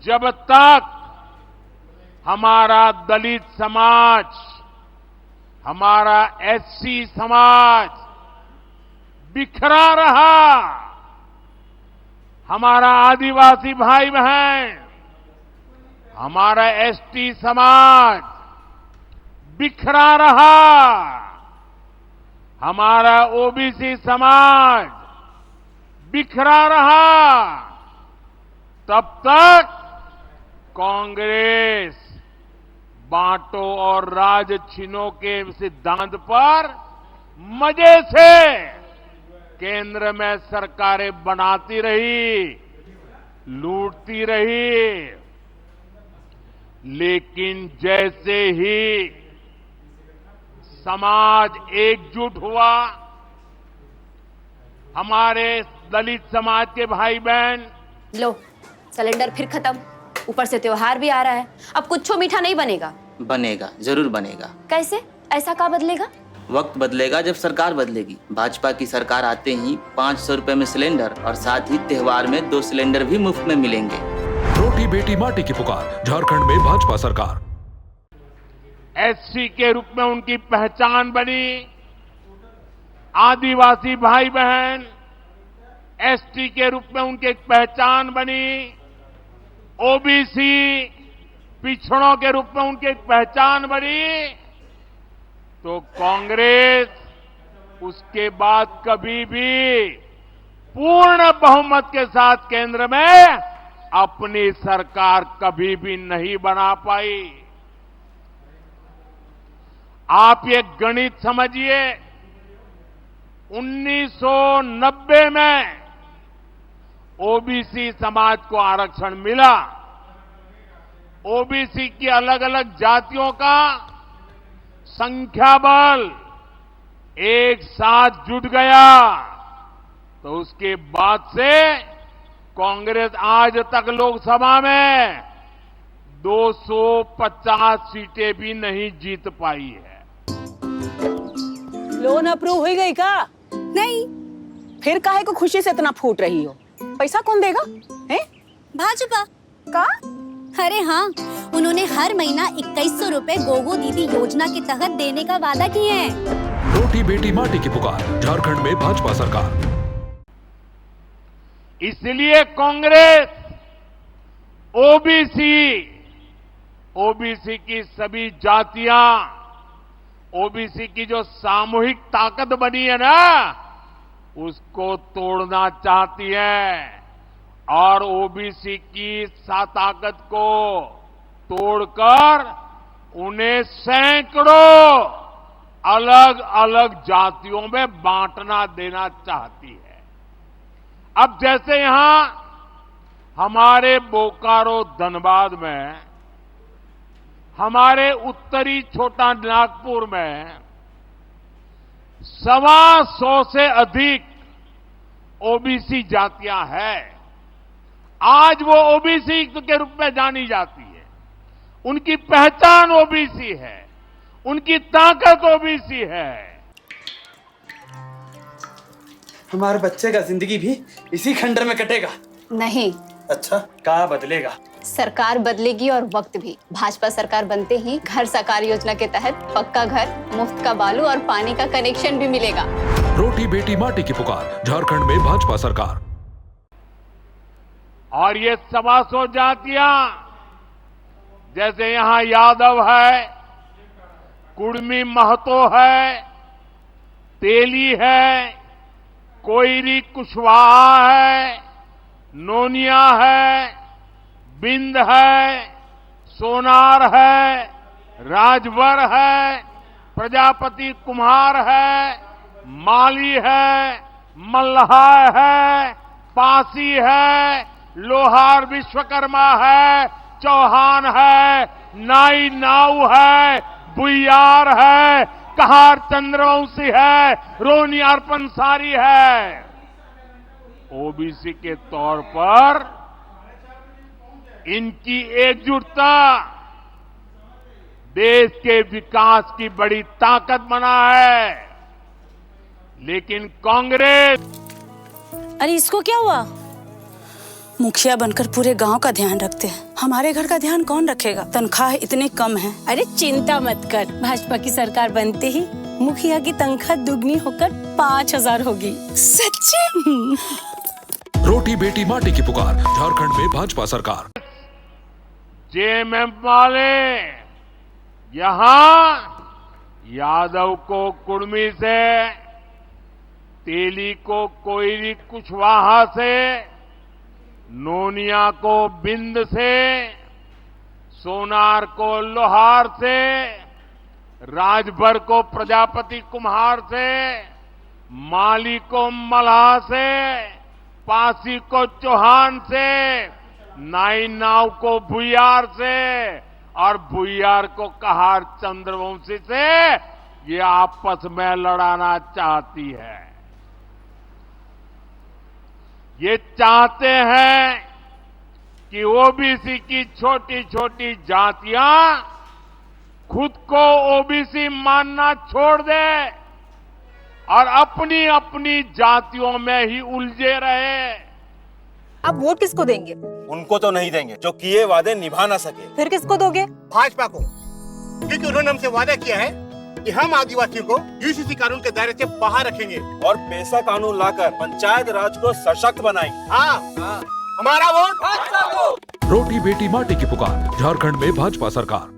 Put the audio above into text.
जब तक हमारा दलित समाज, हमारा एससी समाज बिखरा रहा, हमारा आदिवासी भाई बहन, हमारा एसटी समाज बिखरा रहा, हमारा ओबीसी समाज बिखरा रहा, तब तक कांग्रेस बांटो और राज छीनो के सिद्धांत पर मजे से केंद्र में सरकारें बनाती रही, लूटती रही। लेकिन जैसे ही समाज एकजुट हुआ, हमारे दलित समाज के भाई बहन, लो सिलेंडर फिर खत्म, ऊपर से त्योहार भी आ रहा है, अब कुछ मीठा नहीं बनेगा। बनेगा, जरूर बनेगा। कैसे? ऐसा क्या बदलेगा? वक्त बदलेगा जब सरकार बदलेगी। भाजपा की सरकार आते ही 500 रुपए में सिलेंडर और साथ ही त्योहार में 2 सिलेंडर भी मुफ्त में मिलेंगे। रोटी बेटी माटी की पुकार, झारखंड में भाजपा सरकार। एससी के रूप में उनकी पहचान बनी, आदिवासी भाई बहन एसटी के रूप में उनकी एक पहचान बनी, ओबीसी पिछड़ों के रूप में उनकी एक पहचान बनी, तो कांग्रेस उसके बाद कभी भी पूर्ण बहुमत के साथ केंद्र में अपनी सरकार कभी भी नहीं बना पाई। आप ये गणित समझिए, 1990 में ओबीसी समाज को आरक्षण मिला, ओबीसी की अलग अलग जातियों का संख्या बल एक साथ जुट गया, तो उसके बाद से कांग्रेस आज तक लोकसभा में 250 सीटें भी नहीं जीत पाई है। लोन अप्रूव हो गई का? नहीं। फिर काहे को खुशी से इतना फूट रही हो? पैसा कौन देगा? हैं? भाजपा का? अरे हाँ, उन्होंने हर महीना 2100 रुपए गोगो दीदी योजना के तहत देने का वादा किए हैं। रोटी बेटी माटी की पुकार, झारखंड में भाजपा सरकार। इसलिए कांग्रेस ओबीसी की सभी जातियां, ओबीसी की जो सामूहिक ताकत बनी है ना, उसको तोड़ना चाहती है और ओबीसी की ताकत को तोड़कर उन्हें सैकड़ों अलग अलग जातियों में बांटना देना चाहती है। अब जैसे यहां हमारे बोकारो धनबाद में, हमारे उत्तरी छोटा नागपुर में 125 से अधिक ओबीसी जातियां हैं। आज वो ओबीसी के रूप में जानी जाती है, उनकी पहचान ओबीसी है, उनकी ताकत ओबीसी है। हमारे बच्चे का जिंदगी भी इसी खंडर में कटेगा? नहीं। अच्छा, क्या बदलेगा? सरकार बदलेगी और वक्त भी। भाजपा सरकार बनते ही घर साकार योजना के तहत पक्का घर, मुफ्त का बालू और पानी का कनेक्शन भी मिलेगा। रोटी बेटी माटी की पुकार, झारखंड में भाजपा सरकार। और ये 125 जातियां, जैसे यहां यादव है, कुर्मी महतो है, तेली है, कोयरी कुशवाहा है, नोनिया है, बिंद है, सोनार है, राजभर है, प्रजापति कुम्हार है, माली है, मल्हा है, पासी है, लोहार विश्वकर्मा है, चौहान है, नाई नाऊ है, बुइयार है, कहार चंद्रवंशी है, रोनियार पंसारी है। ओबीसी के तौर पर इनकी एकजुटता देश के विकास की बड़ी ताकत बना है। लेकिन कांग्रेस, अरे इसको क्या हुआ? मुखिया बनकर पूरे गांव का ध्यान रखते हैं, हमारे घर का ध्यान कौन रखेगा? तनख्वाह इतनी कम है। अरे चिंता मत कर, भाजपा की सरकार बनते ही मुखिया की तनख्वाह दुगनी होकर 5,000 होगी। सच्ची? रोटी बेटी माटी की पुकार, झारखंड में भाजपा सरकार। जेएमएम वाले यहां यादव को कुर्मी से, तेली को कोयरी कुशवाहा से, नोनिया को बिंद से, सोनार को लोहार से, राजभर को प्रजापति कुम्हार से, माली को मल्हा से, पासी को चौहान से, नाई नाव को भुयार से और भुयार को कहार चंद्रवंशी से ये आपस में लड़ाना चाहती है। ये चाहते हैं कि ओबीसी की छोटी छोटी जातियां खुद को ओबीसी मानना छोड़ दे और अपनी अपनी जातियों में ही उलझे रहे। अब वोट किसको देंगे? उनको तो नहीं देंगे जो किए वादे निभा ना सके। फिर किसको दोगे? भाजपा को, क्योंकि उन्होंने हमसे वादा किया है कि हम आदिवासियों को यूसीसी कानून के दायरे से बाहर रखेंगे और पैसा कानून लाकर पंचायत राज को सशक्त बनाएंगे। हाँ, हमारा वोट भाजपा को। रोटी बेटी माटी की पुकार, झारखंड में भाजपा सरकार।